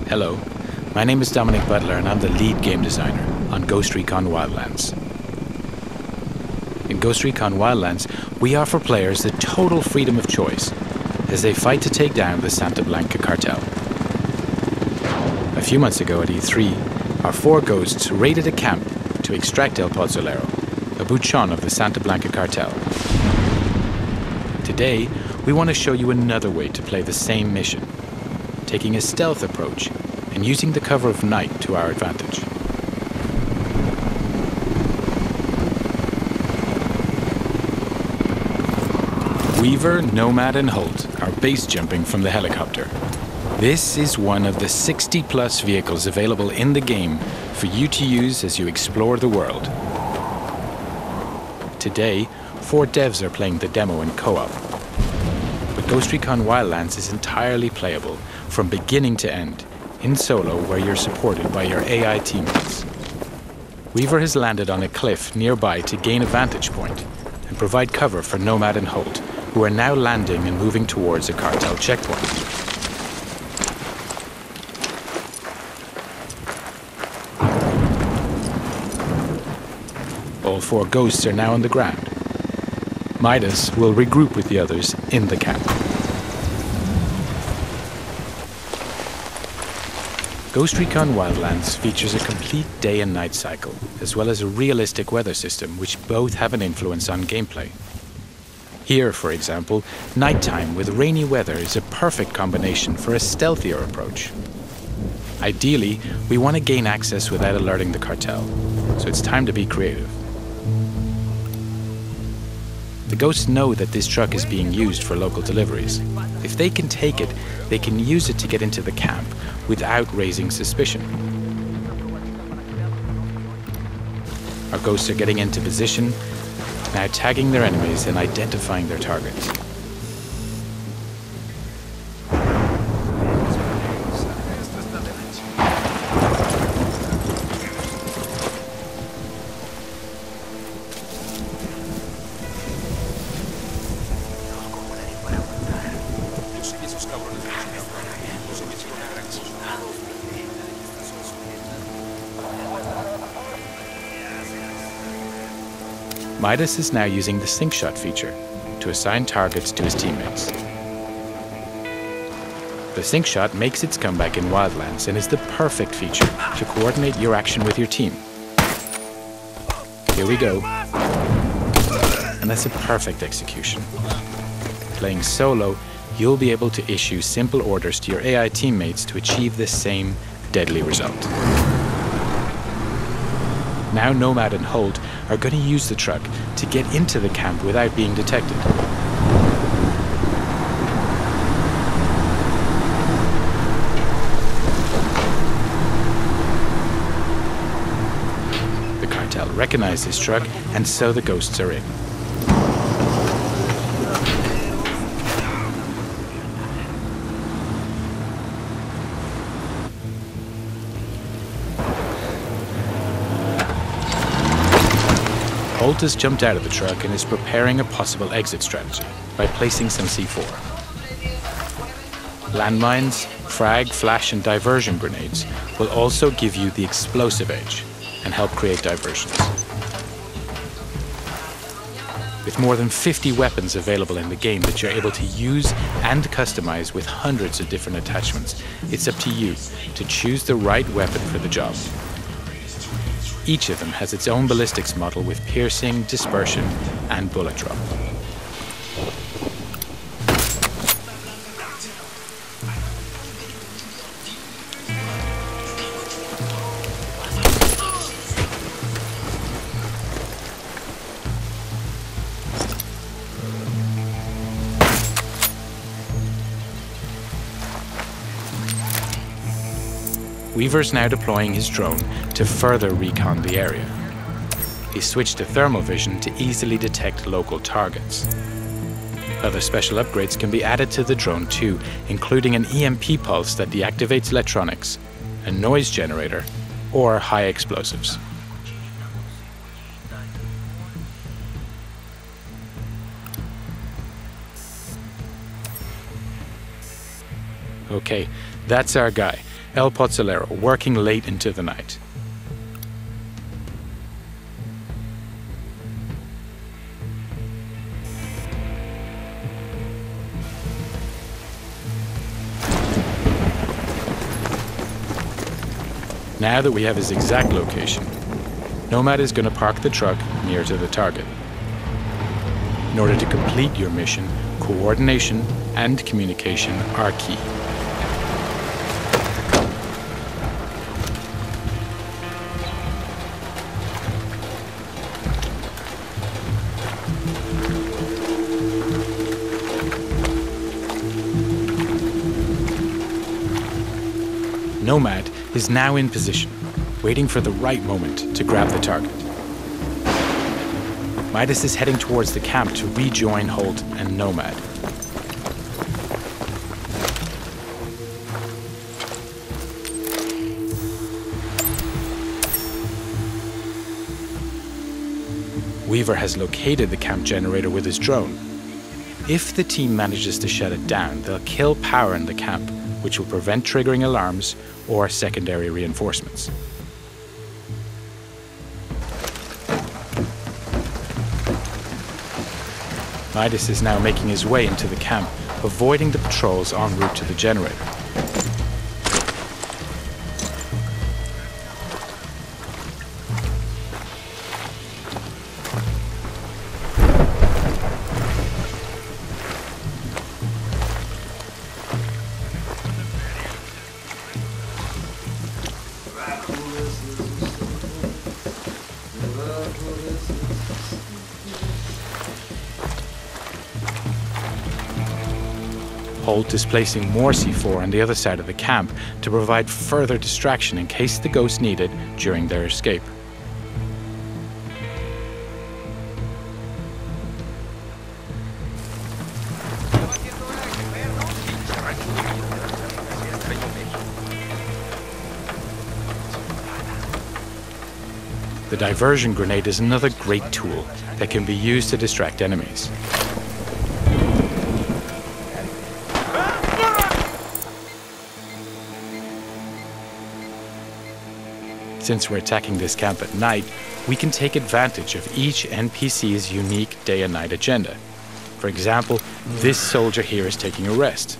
Hello, my name is Dominic Butler and I'm the lead game designer on Ghost Recon Wildlands. In Ghost Recon Wildlands, we offer players the total freedom of choice as they fight to take down the Santa Blanca cartel. A few months ago at E3, our 4 ghosts raided a camp to extract El Pozolero, a bouchon of the Santa Blanca cartel. Today, we want to show you another way to play the same mission, taking a stealth approach and using the cover of night to our advantage. Weaver, Nomad and Holt are base jumping from the helicopter. This is one of the 60+ vehicles available in the game for you to use as you explore the world. Today, 4 devs are playing the demo in co-op. But Ghost Recon Wildlands is entirely playable from beginning to end, in solo where you're supported by your AI teammates. Weaver has landed on a cliff nearby to gain a vantage point and provide cover for Nomad and Holt, who are now landing and moving towards a cartel checkpoint. All 4 ghosts are now on the ground. Midas will regroup with the others in the camp. Ghost Recon Wildlands features a complete day and night cycle, as well as a realistic weather system which both have an influence on gameplay. Here, for example, nighttime with rainy weather is a perfect combination for a stealthier approach. Ideally, we want to gain access without alerting the cartel, so it's time to be creative. The ghosts know that this truck is being used for local deliveries. If they can take it, they can use it to get into the camp without raising suspicion. Our ghosts are getting into position, now tagging their enemies and identifying their targets. Midas is now using the sync shot feature to assign targets to his teammates. The sync shot makes its comeback in Wildlands and is the perfect feature to coordinate your action with your team. Here we go. And that's a perfect execution. Playing solo, you'll be able to issue simple orders to your AI teammates to achieve the same deadly result. Now Nomad and Holt are going to use the truck to get into the camp without being detected. The cartel recognize this truck, and so the ghosts are in. Holt has jumped out of the truck and is preparing a possible exit strategy by placing some C4. Landmines, frag, flash and diversion grenades will also give you the explosive edge and help create diversions. With more than 50 weapons available in the game that you're able to use and customize with hundreds of different attachments, it's up to you to choose the right weapon for the job. Each of them has its own ballistics model with piercing, dispersion, and bullet drop. Weaver's now deploying his drone to further recon the area. He switched to thermal vision to easily detect local targets. Other special upgrades can be added to the drone too, including an EMP pulse that deactivates electronics, a noise generator, or high explosives. Okay, that's our guy. El Pozolero, working late into the night. Now that we have his exact location, Nomad is going to park the truck near to the target. In order to complete your mission, coordination and communication are key. Nomad is now in position, waiting for the right moment to grab the target. Midas is heading towards the camp to rejoin Holt and Nomad. Weaver has located the camp generator with his drone. If the team manages to shut it down, they'll kill power in the camp, which will prevent triggering alarms or secondary reinforcements. Midas is now making his way into the camp, avoiding the patrols en route to the generator. Holt is placing more C4 on the other side of the camp to provide further distraction in case the ghosts need it during their escape. The diversion grenade is another great tool that can be used to distract enemies. Since we're attacking this camp at night, we can take advantage of each NPC's unique day and night agenda. For example, this soldier here is taking a rest.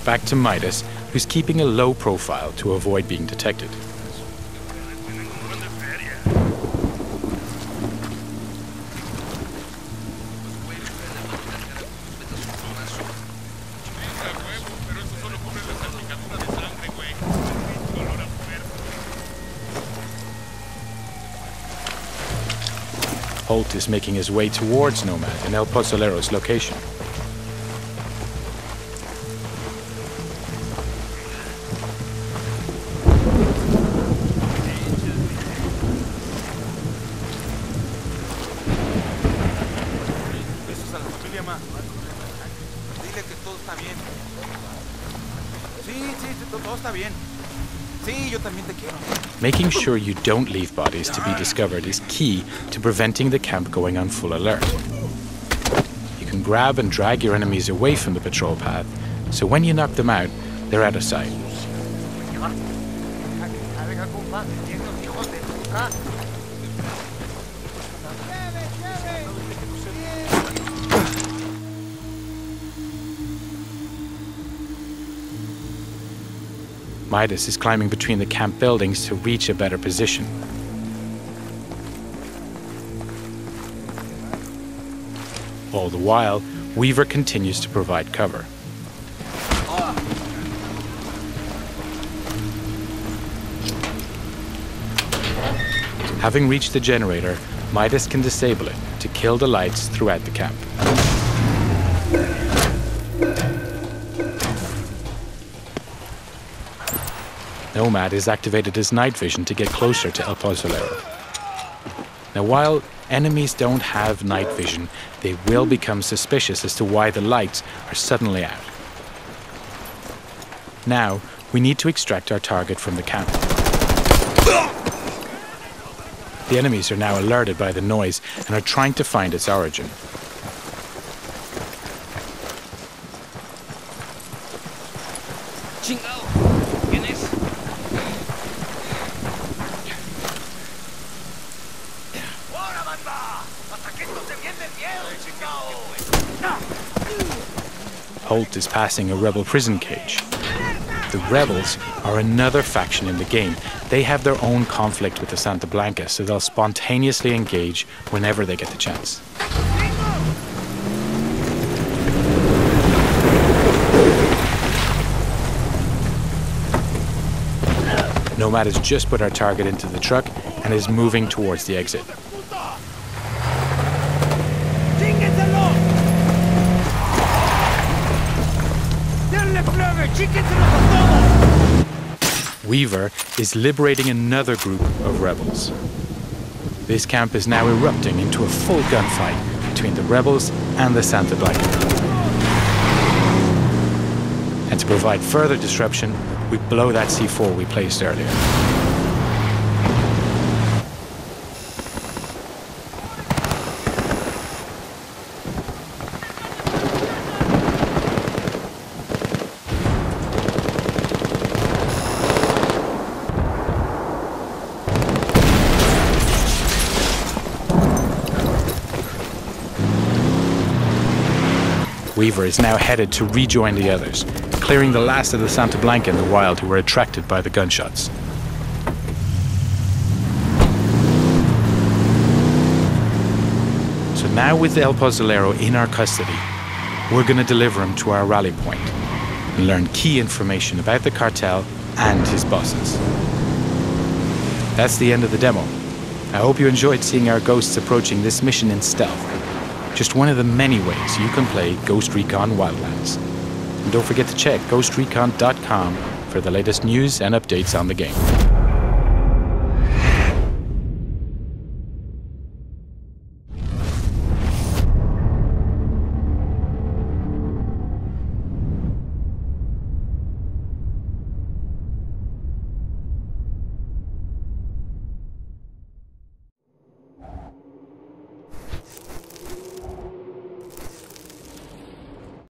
Back to Midas, who's keeping a low profile to avoid being detected. Holt is making his way towards Nomad and El Pozolero's location. Making sure you don't leave bodies to be discovered is key to preventing the camp going on full alert. You can grab and drag your enemies away from the patrol path, so when you knock them out, they're out of sight. Midas is climbing between the camp buildings to reach a better position. All the while, Weaver continues to provide cover. Having reached the generator, Midas can disable it to kill the lights throughout the camp. Nomad has activated his night vision to get closer to El Pozolero. Now, while enemies don't have night vision, they will become suspicious as to why the lights are suddenly out. Now, we need to extract our target from the camp. The enemies are now alerted by the noise and are trying to find its origin. Chingado. ¿Quién es? ¡Ahora, banda! ¡Hasta que esto se viene miedo, chingado! Holt is passing a rebel prison cage. The rebels are another faction in the game. They have their own conflict with the Santa Blanca, so they'll spontaneously engage whenever they get the chance. Nomad has just put our target into the truck and is moving towards the exit. Weaver is liberating another group of rebels. This camp is now erupting into a full gunfight between the rebels and the Santa Blanca. And to provide further disruption, we blow that C4 we placed earlier. Weaver is now headed to rejoin the others, clearing the last of the Santa Blanca in the wild who were attracted by the gunshots. So now with El Pozolero in our custody, we're going to deliver him to our rally point and learn key information about the cartel and his bosses. That's the end of the demo. I hope you enjoyed seeing our ghosts approaching this mission in stealth. Just one of the many ways you can play Ghost Recon Wildlands. And don't forget to check GhostRecon.com for the latest news and updates on the game.